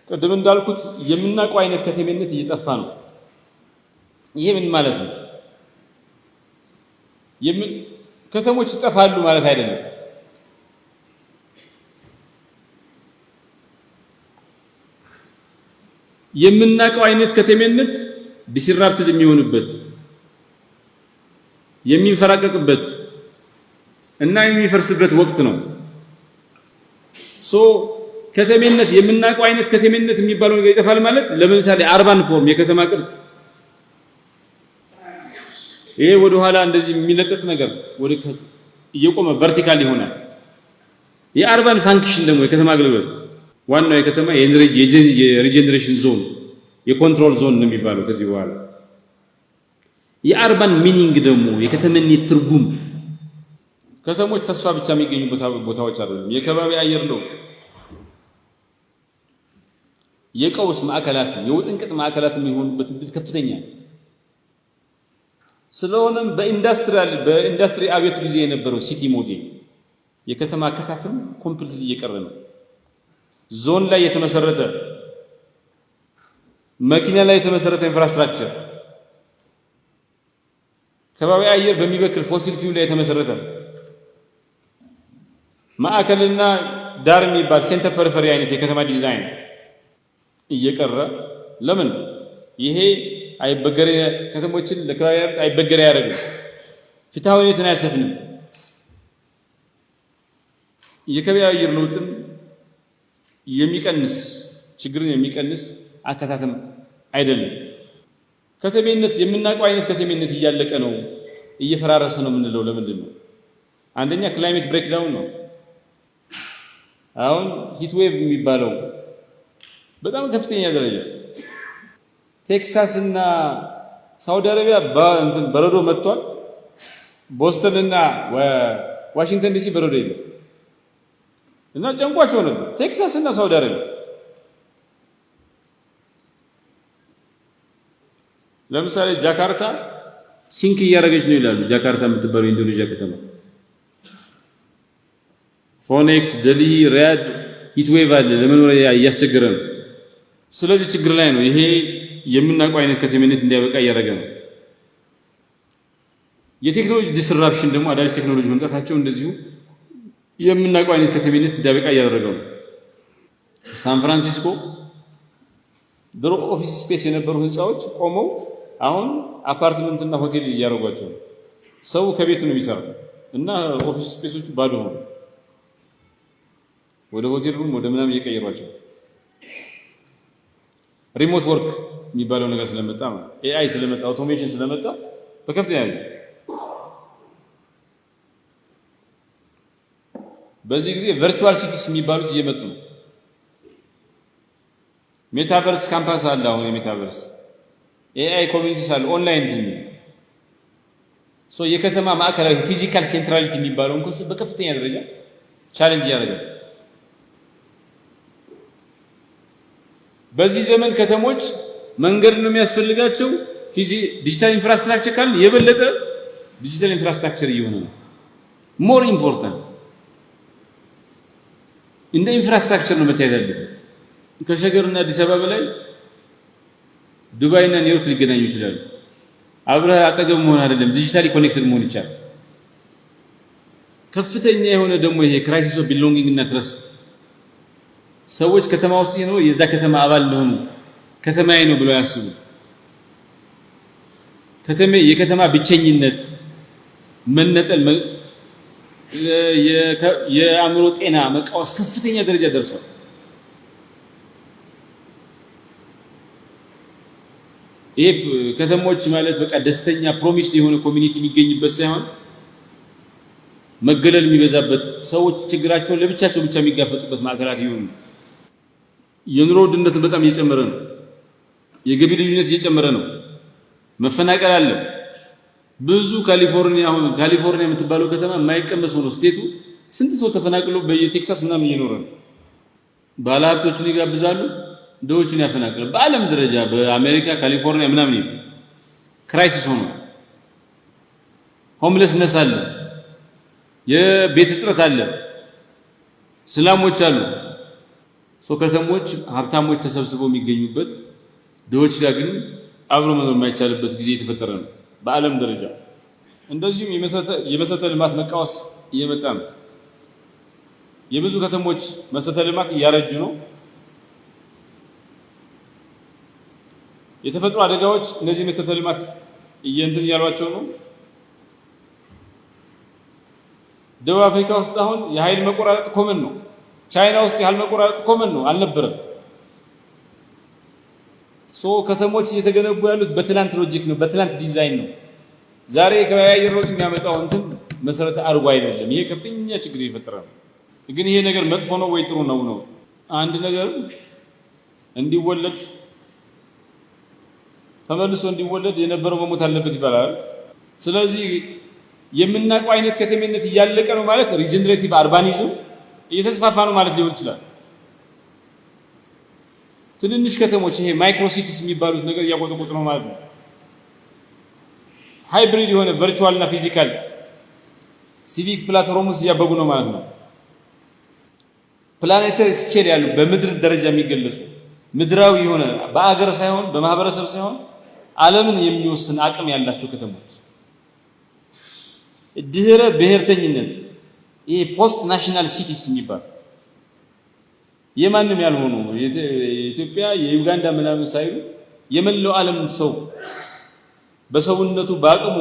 ቅድም እንዳልኩት የምናውቀው አይነት ከተሜነት እየጠፋ ነው። ይሄ ምን ማለት ነው? ከተሞች ይጠፋሉ ማለት አይደለም። የምናውቀው አይነት ከተሜነት ዲስራፕትድ የሚሆንበት የሚንፈራቀቅበት እና የሚፈርስበት ወቅት ነው። ከተሜነት የምናውቀው አይነት ከተሜነት የሚባለው ነገር ይጠፋል ማለት ለምሳሌ አርባን ፎርም የከተማ ቅርጽ ይሄ ወደ ኋላ እንደዚህ የሚለጠጥ ነገር ወደ እየቆመ ቨርቲካል ይሆናል። የአርባን ፋንክሽን ደግሞ የከተማ አገልግሎት ዋናው የከተማ የሪጀነሬሽን ዞን የኮንትሮል ዞን ነው የሚባለው። ከዚህ በኋላ የአርባን ሚኒንግ ደግሞ የከተሜነት ትርጉም ከተሞች ተስፋ ብቻ የሚገኙ ቦታዎች አይደሉም። የከባቢ አየር ለውጥ የቀውስ ማዕከላት የውጥንቅጥ ማዕከላት የሚሆኑበት እድል ከፍተኛ። ስለሆነም በኢንዱስትሪ አብዮት ጊዜ የነበረው ሲቲ ሞዴል የከተማ አከታተል ኮምፕሊትሊ እየቀረ ነው። ዞን ላይ የተመሰረተ መኪና ላይ የተመሰረተ ኢንፍራስትራክቸር ከባቢ አየር በሚበክል ፎሲል ፊውል ላይ የተመሰረተ ማዕከልና ዳር የሚባል ሴንተር ፐሪፈሪ አይነት የከተማ ዲዛይን እየቀረ ለምን? ይሄ አይበገሬ ከተሞችን ለከባቢ አይበገሬ ያደርጋል። ፍትሃዊነትን አያሰፍንም። የከባቢ አየር ለውጥን የሚቀንስ ችግርን የሚቀንስ አከታተም አይደለም። ከተሜነት የምናውቀው አይነት ከተሜነት እያለቀ ነው፣ እየፈራረሰ ነው የምንለው ለምንድን ነው? አንደኛ ክላይሜት ብሬክዳውን ነው። አሁን ሂት ዌቭ የሚባለው በጣም ከፍተኛ ደረጃ ቴክሳስ እና ሳውዲ አረቢያ በረዶ መጥቷል። ቦስተን እና ዋሽንግተን ዲሲ በረዶ የለም እና ጨንቋቸው ነበር ቴክሳስ እና ሳውዲ አረቢያ። ለምሳሌ ጃካርታ ሲንክ እያደረገች ነው ይላሉ። ጃካርታ የምትባለው ኢንዶኔዥያ ከተማ ፎኔክስ፣ ደልሂ፣ ሪያድ ሂት ዌቭ አለ ለመኖሪያ እያስቸገረ ነው። ስለዚህ ችግር ላይ ነው። ይሄ የምናውቀው አይነት ከተሜነት እንዲያበቃ እያደረገ ነው። የቴክኖሎጂ ዲስራፕሽን ደግሞ አዳዲስ ቴክኖሎጂ መምጣታቸው እንደዚሁ የምናውቀው አይነት ከተሜነት እንዲያበቃ እያደረገው ነው። ሳን ፍራንሲስኮ ድሮ ኦፊስ ስፔስ የነበሩ ህንፃዎች ቆመው አሁን አፓርትመንትና ሆቴል እያደረጓቸው ነው። ሰው ከቤት ነው የሚሰራው እና ኦፊስ ስፔሶቹ ባዶ ሆኑ። ወደ ሆቴል ሩም ወደ ምናምን እየቀየሯቸው ሪሞት ወርክ የሚባለው ነገር ስለመጣ ነው። ኤአይ ስለመጣ አውቶሜሽን ስለመጣ በከፍተኛ በዚህ ጊዜ ቨርቹዋል ሲቲስ የሚባሉት እየመጡ ነው። ሜታቨርስ ካምፓስ አለ። አሁን የሜታቨርስ ኤአይ ኮሚኒቲስ አለ ኦንላይን የከተማ ማዕከላዊ ፊዚካል ሴንትራሊቲ የሚባለውን ኮንሰፕት በከፍተኛ ደረጃ ቻሌንጅ ያደርጋል። በዚህ ዘመን ከተሞች መንገድ ነው የሚያስፈልጋቸው። ዲጂታል ኢንፍራስትራክቸር ካለ የበለጠ ዲጂታል ኢንፍራስትራክቸር እየሆነ ነው ሞር ኢምፖርታንት። እንደ ኢንፍራስትራክቸር ነው መታየት ያለበት። ከሸገርና አዲስ አበባ በላይ ዱባይና ኒውዮርክ ሊገናኙ ይችላሉ። አብረህ አጠገብ መሆን አይደለም ዲጂታሊ ኮኔክትድ መሆን ይቻላል። ከፍተኛ የሆነ ደግሞ ይሄ ክራይሲስ ኦፍ ቢሎንጊንግ እና ትረስት ሰዎች ከተማ ውስጥ ነው የዛ ከተማ አባል እንደሆኑ ከተማዬ ነው ብለው ያስቡ። የከተማ ብቸኝነት፣ መነጠል፣ የአእምሮ ጤና መቃወስ ከፍተኛ ደረጃ ደርሷል። ይሄ ከተሞች ማለት በቃ ደስተኛ ፕሮሚስድ የሆነ ኮሚኒቲ የሚገኝበት ሳይሆን መገለል የሚበዛበት ሰዎች ችግራቸውን ለብቻቸው ብቻ የሚጋፈጡበት ማዕከላት ይሆኑ። የኑሮ ውድነት በጣም እየጨመረ ነው። የገቢ ልዩነት እየጨመረ ነው። መፈናቀል አለ። ብዙ ካሊፎርኒያ የምትባለው ከተማ የማይቀመስ ሆኖ ስቴቱ ስንት ሰው ተፈናቅሎ በየቴክሳስ ምናምን እየኖረ ነው። ባለሀብቶችን ይጋብዛሉ፣ ድሆችን ያፈናቅላሉ። በዓለም ደረጃ በአሜሪካ ካሊፎርኒያ ምናምን ክራይሲስ ሆኖ ሆምለስነስ አለ፣ የቤት እጥረት አለ፣ ስላሞች አሉ። ከተሞች ሀብታሞች ተሰብስበው የሚገኙበት ድሆች ጋር ግን አብሮ መኖር የማይቻልበት ጊዜ የተፈጠረ ነው በዓለም ደረጃ። እንደዚሁም የመሰረተ ልማት መቃወስ እየመጣ ነው። የብዙ ከተሞች መሰረተ ልማት እያረጁ ነው። የተፈጥሮ አደጋዎች እነዚህ መሰረተ ልማት እንትን እያሏቸው ነው። ደቡብ አፍሪካ ውስጥ አሁን የኃይል መቆራረጥ ኮመን ነው። ቻይና ውስጥ የኃይል መቆራረጥ ኮመን ነው፣ አልነበረም። ከተሞች እየተገነቡ ያሉት በትላንት ሎጂክ ነው፣ በትላንት ዲዛይን ነው። ዛሬ የአየር ለውጥ የሚያመጣው እንትን መሰረተ አድርጎ አይደለም። ይሄ ከፍተኛ ችግር እየፈጠረ ነው። ግን ይሄ ነገር መጥፎ ነው ወይ ጥሩ ነው ነው? አንድ ነገር እንዲወለድ ተመልሶ እንዲወለድ የነበረው መሞት አለበት ይባላል። ስለዚህ የምናውቀው አይነት ከተሜነት እያለቀ ነው ማለት ሪጀነሬቲቭ አርባኒዝም እየተስፋፋ ነው ማለት ሊሆን ይችላል። ትንንሽ ከተሞች ይሄ ማይክሮ ሲቲስ የሚባሉት ነገር እያቆጠቆጡ ነው ማለት ነው። ሃይብሪድ የሆነ ቨርቹዋል እና ፊዚካል ሲቪክ ፕላትፎርምስ እያበቡ ነው ማለት ነው። ፕላኔታሪ ስኬል ያሉ በምድር ደረጃ የሚገለጹ ምድራዊ የሆነ በአገር ሳይሆን በማህበረሰብ ሳይሆን ዓለምን የሚወስን አቅም ያላቸው ከተሞች ድህረ ብሔርተኝነት ይሄ ፖስት ናሽናል ሲቲስ የሚባል የማንም ያልሆኑ የኢትዮጵያ የዩጋንዳ ምናምን ሳይሉ የመላው ዓለም ሰው በሰውነቱ በአቅሙ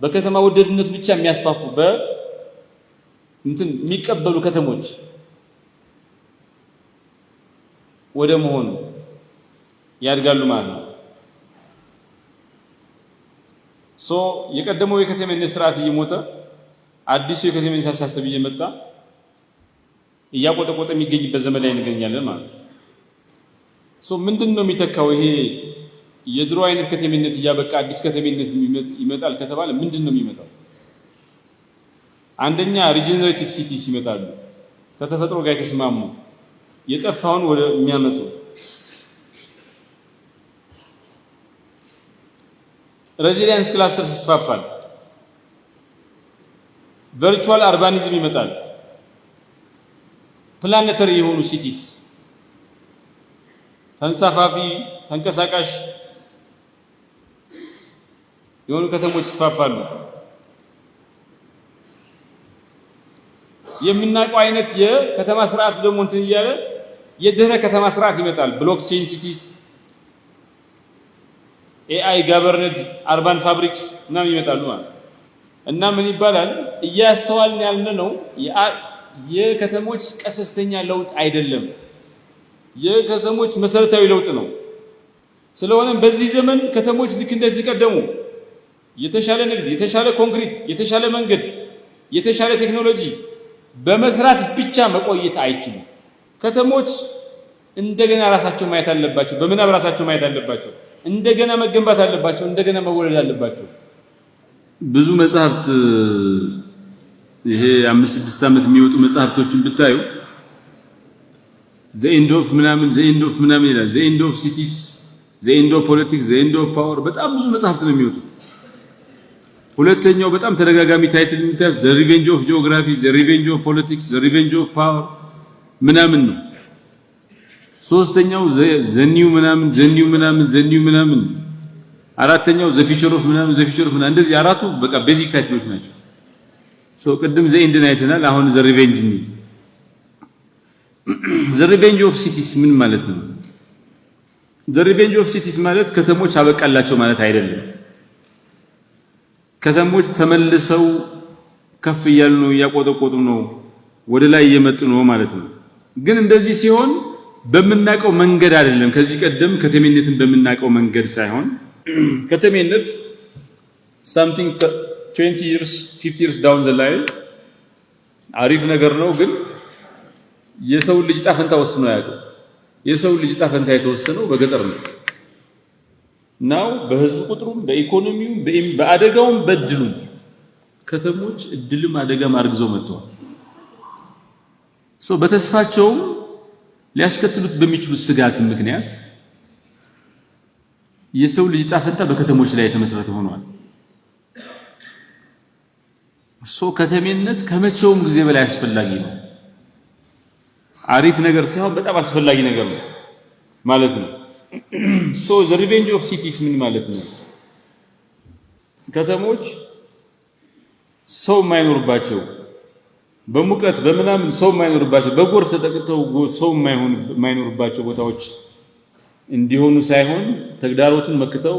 በከተማ ወደድነቱ ብቻ የሚያስፋፉ እንትን የሚቀበሉ ከተሞች ወደ መሆኑ ያድጋሉ ማለት ነው። የቀደመው የከተሜነት ስርዓት እየሞተ አዲሱ የከተሜነት አስተሳሰብ እየመጣ እያቆጠቆጠ የሚገኝበት ዘመን ላይ እንገኛለን ማለት ነው። ምንድነው የሚተካው? ይሄ የድሮ አይነት ከተሜነት እያበቃ አዲስ ከተሜነት ይመጣል ከተባለ ምንድነው የሚመጣው? አንደኛ ሪጀነሬቲቭ ሲቲስ ይመጣሉ፣ ከተፈጥሮ ጋር የተስማሙ የጠፋውን ወደ የሚያመጡ። ሬዚደንስ ክላስተርስ ይስፋፋል። ቨርቹዋል አርባኒዝም ይመጣል። ፕላኔተሪ የሆኑ ሲቲስ ተንሳፋፊ ተንቀሳቃሽ የሆኑ ከተሞች ይስፋፋሉ። የምናውቀው አይነት የከተማ ስርዓት ደግሞ እንትን እያለ የድህረ ከተማ ስርዓት ይመጣል። ብሎክቼን ሲቲስ፣ ኤአይ ጋቨርነድ አርባን ፋብሪክስ ምናምን ይመጣሉ ማለት እና ምን ይባላል እያስተዋልን ያለነው የከተሞች ቀሰስተኛ ለውጥ አይደለም፣ የከተሞች መሰረታዊ ለውጥ ነው። ስለሆነም በዚህ ዘመን ከተሞች ልክ እንደዚህ ቀደሙ የተሻለ ንግድ፣ የተሻለ ኮንክሪት፣ የተሻለ መንገድ፣ የተሻለ ቴክኖሎጂ በመስራት ብቻ መቆየት አይችሉም። ከተሞች እንደገና ራሳቸው ማየት አለባቸው። በምናብ ራሳቸው ማየት አለባቸው። እንደገና መገንባት አለባቸው። እንደገና መወለድ አለባቸው። ብዙ መጽሐፍት ይሄ 5-6 ዓመት የሚወጡ መጽሐፍቶችን ብታዩ ዘ ኤንድ ኦፍ ምናምን ይላል። ዘ ኤንድ ኦፍ ሲቲስ፣ ዘ ኤንድ ኦፍ ፖለቲክስ፣ ዘ ኤንድ ኦፍ ፓወር በጣም ብዙ መጽሐፍት ነው የሚወጡት። ሁለተኛው በጣም ተደጋጋሚ ታይትል የሚታዩት ዘ ሪቬንጅ ኦፍ ጂኦግራፊ፣ ዘ ሪቬንጅ ኦፍ ፖለቲክስ፣ ዘ ሪቬንጅ ኦፍ ፓወር ምናምን ነው። ሶስተኛው ዘ ኒው ምናምን፣ አራተኛው ዘ ፊቸር ኦፍ ምናምን እንደዚህ አራቱ በቃ ቤዚክ ታይትሎች ናቸው። ቅድም ዘ ኤንድን አይተናል። አሁን ዘ ሪቬንጅ ነው። ዘ ሪቬንጅ ኦፍ ሲቲስ ምን ማለት ነው? ዘ ሪቬንጅ ኦፍ ሲቲስ ማለት ከተሞች አበቃላቸው ማለት አይደለም። ከተሞች ተመልሰው ከፍ እያሉ ነው፣ እያቆጠቆጡ ነው፣ ወደ ላይ እየመጡ ነው ማለት ነው። ግን እንደዚህ ሲሆን በምናውቀው መንገድ አይደለም። ከዚህ ቀደም ከተሜነትን በምናውቀው መንገድ ሳይሆን ከተሜነት something 20 years 50 years down the line አሪፍ ነገር ነው። ግን የሰው ልጅ ዕጣ ፈንታ ወስኖ ያውቀው የሰው ልጅ ዕጣ ፈንታ የተወሰነው በገጠር ነው። ናው በህዝብ ቁጥሩም በኢኮኖሚውም በአደጋውም በእድሉም ከተሞች እድልም አደጋም አርግዘው መጥተዋል። በተስፋቸውም ሊያስከትሉት በሚችሉት ስጋት ምክንያት የሰው ልጅ ዕጣ ፈንታ በከተሞች ላይ የተመሰረተ ሆኗል። ከተሜነት ከመቼውም ጊዜ በላይ አስፈላጊ ነው። አሪፍ ነገር ሳይሆን በጣም አስፈላጊ ነገር ነው ማለት ነው። ሶ ዘ ሪቬንጅ ኦፍ ሲቲስ ምን ማለት ነው? ከተሞች ሰው የማይኖርባቸው በሙቀት በምናምን ሰው የማይኖርባቸው በጎርፍ ተጠቅተው ሰው የማይኖርባቸው ቦታዎች እንዲሆኑ ሳይሆን ተግዳሮቱን መክተው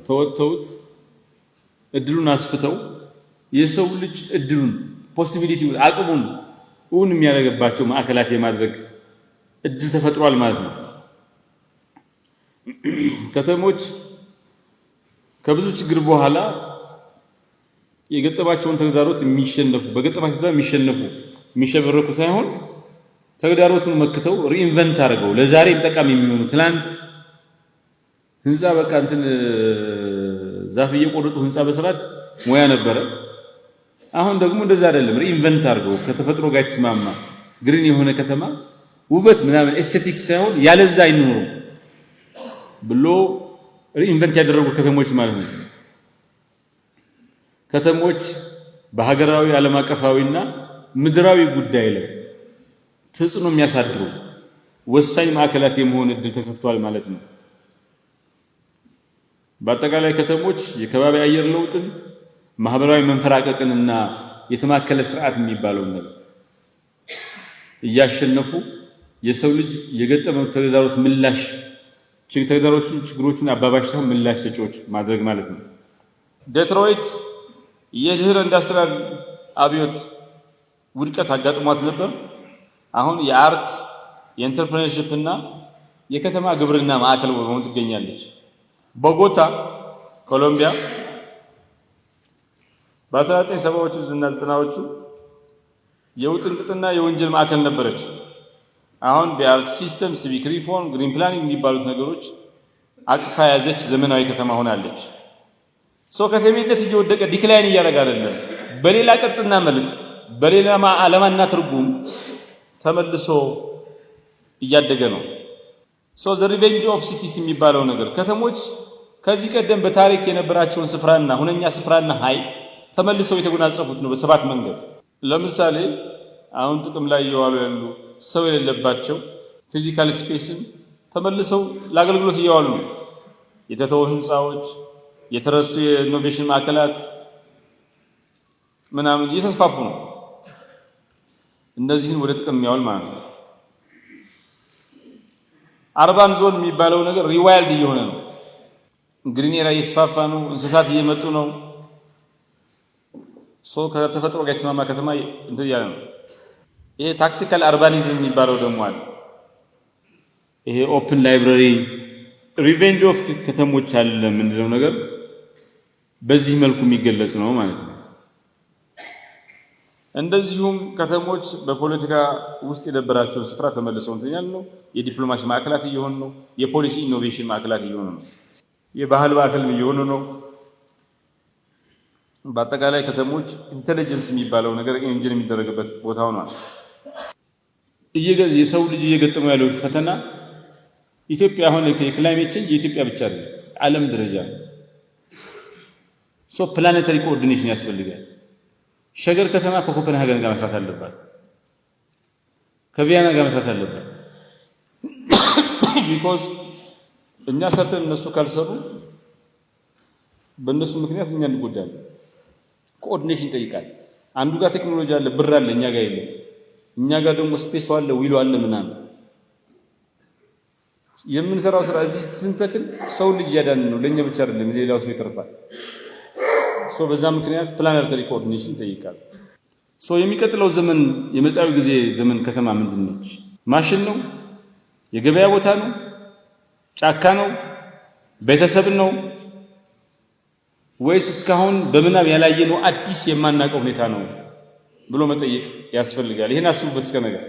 ተወጥተውት እድሉን አስፍተው የሰው ልጅ እድሉን ፖሲቢሊቲ አቅሙን እውን የሚያደርግባቸው ማዕከላት የማድረግ እድል ተፈጥሯል ማለት ነው። ከተሞች ከብዙ ችግር በኋላ የገጠማቸውን ተግዳሮት የሚሸነፉ በገጠማቸው ተግዳሮት የሚሸነፉ የሚሸበረኩ ሳይሆን ተግዳሮቱን መክተው ሪኢንቨንት አድርገው ለዛሬ ጠቃሚ የሚሆኑ ትላንት ህንፃ በቃ እንትን ዛፍ እየቆረጡ ህንፃ በስራት ሙያ ነበረ። አሁን ደግሞ እንደዛ አይደለም። ሪኢንቨንት አድርገው ከተፈጥሮ ጋር የተስማማ ግሪን የሆነ ከተማ ውበት ምናምን ኤስቴቲክስ ሳይሆን ያለዛ አይኖሩ ብሎ ሪኢንቨንት ያደረጉ ከተሞች ማለት ነው። ከተሞች በሀገራዊ ዓለም አቀፋዊና ምድራዊ ጉዳይ ላይ ተጽዕኖ የሚያሳድሩ ወሳኝ ማዕከላት የመሆን እድል ተከፍቷል ማለት ነው። በአጠቃላይ ከተሞች የከባቢ አየር ለውጥን፣ ማህበራዊ መንፈራቀቅንና የተማከለ ስርዓት የሚባለው ነገር እያሸነፉ የሰው ልጅ የገጠመው ተግዳሮት ምላሽ ችግሮቹን አባባሽ ሳይሆን ምላሽ ሰጪዎች ማድረግ ማለት ነው። ዴትሮይት የድህረ ኢንዱስትሪያል አብዮት ውድቀት አጋጥሟት ነበር። አሁን የአርት የኢንተርፕረነርሺፕ እና የከተማ ግብርና ማዕከል በመሆን ትገኛለች። ቦጎታ ኮሎምቢያ በ1970ዎቹ እና 90ዎቹ የውጥንቅጥና የወንጀል ማዕከል ነበረች። አሁን በአርት ሲስተም፣ ሲቪክ ሪፎርም፣ ግሪን ፕላኒንግ የሚባሉት ነገሮች አቅፋ ያዘች ዘመናዊ ከተማ ሆናለች። ሰው ከተሜነት እየወደቀ ዲክላይን እያደረገ አይደለም፣ በሌላ ቅርጽና መልክ በሌላ ዓላማና ትርጉም ተመልሶ እያደገ ነው። ሶ ዘ ሪቬንጅ ኦፍ ሲቲስ የሚባለው ነገር ከተሞች ከዚህ ቀደም በታሪክ የነበራቸውን ስፍራና ሁነኛ ስፍራና ኃይል ተመልሰው የተጎናጸፉት ነው በሰባት መንገድ። ለምሳሌ አሁን ጥቅም ላይ እየዋሉ ያሉ ሰው የሌለባቸው ፊዚካል ስፔስን ተመልሰው ለአገልግሎት እየዋሉ ነው። የተተው ህንፃዎች፣ የተረሱ የኢኖቬሽን ማዕከላት ምናምን እየተስፋፉ ነው። እነዚህን ወደ ጥቅም የሚያውል ማለት ነው። አርባን ዞን የሚባለው ነገር ሪዋይልድ እየሆነ ነው። ግሪን ኤሪያ እየተስፋፋ ነው። እንስሳት እየመጡ ነው። ሰው ከተፈጥሮ ጋር የተስማማ ከተማ እንትን እያለ ነው። ይሄ ታክቲካል አርባኒዝም የሚባለው ደግሞ አለ። ይሄ ኦፕን ላይብረሪ ሪቬንጅ ኦፍ ከተሞች አለ የምንለው ነገር በዚህ መልኩ የሚገለጽ ነው ማለት ነው። እንደዚሁም ከተሞች በፖለቲካ ውስጥ የነበራቸውን ስፍራ ተመልሰው እንትን ያለው የዲፕሎማሲ ማዕከላት እየሆኑ ነው። የፖሊሲ ኢኖቬሽን ማዕከላት እየሆኑ ነው። የባህል ማዕከል እየሆኑ ነው። በአጠቃላይ ከተሞች ኢንተለጀንስ የሚባለው ነገር ኢንጂን የሚደረግበት ቦታ ሆኗል። የሰው ልጅ እየገጠመው ያለው ፈተና ኢትዮጵያ አሁን የክላይሜት ቼንጅ የኢትዮጵያ ብቻ አይደለም፣ ዓለም ደረጃ ነው። ሶ ፕላኔታሪ ኮኦርዲኔሽን ያስፈልጋል። ሸገር ከተማ ከኮፐንሃገን ጋር መስራት አለባት፣ ከቪየና ጋር መስራት አለባት። ቢኮዝ እኛ ሰርተን እነሱ ካልሰሩ በእነሱ ምክንያት እኛ እንጎዳለን። ኮኦርዲኔሽን ይጠይቃል። አንዱ ጋር ቴክኖሎጂ አለ፣ ብር አለ፣ እኛ ጋር የለም። እኛ ጋር ደግሞ ስፔስ አለ፣ ዊሎ አለ ምናምን። የምንሰራው ስራ እዚህ ስንተክል ሰው ልጅ ያዳን ነው፣ ለኛ ብቻ አይደለም፣ ሌላው ሰው ይተርፋል። ሶ በዛ ምክንያት ፕላኔታሪ ኮኦርዲኔሽን ይጠይቃል። ሶ የሚቀጥለው ዘመን የመጻኢ ጊዜ ዘመን ከተማ ምንድነች? ማሽን ነው? የገበያ ቦታ ነው? ጫካ ነው? ቤተሰብ ነው? ወይስ እስካሁን በምናብ ያላየነው አዲስ የማናውቀው ሁኔታ ነው ብሎ መጠየቅ ያስፈልጋል። ይሄን አስቡበት እስከ ነገር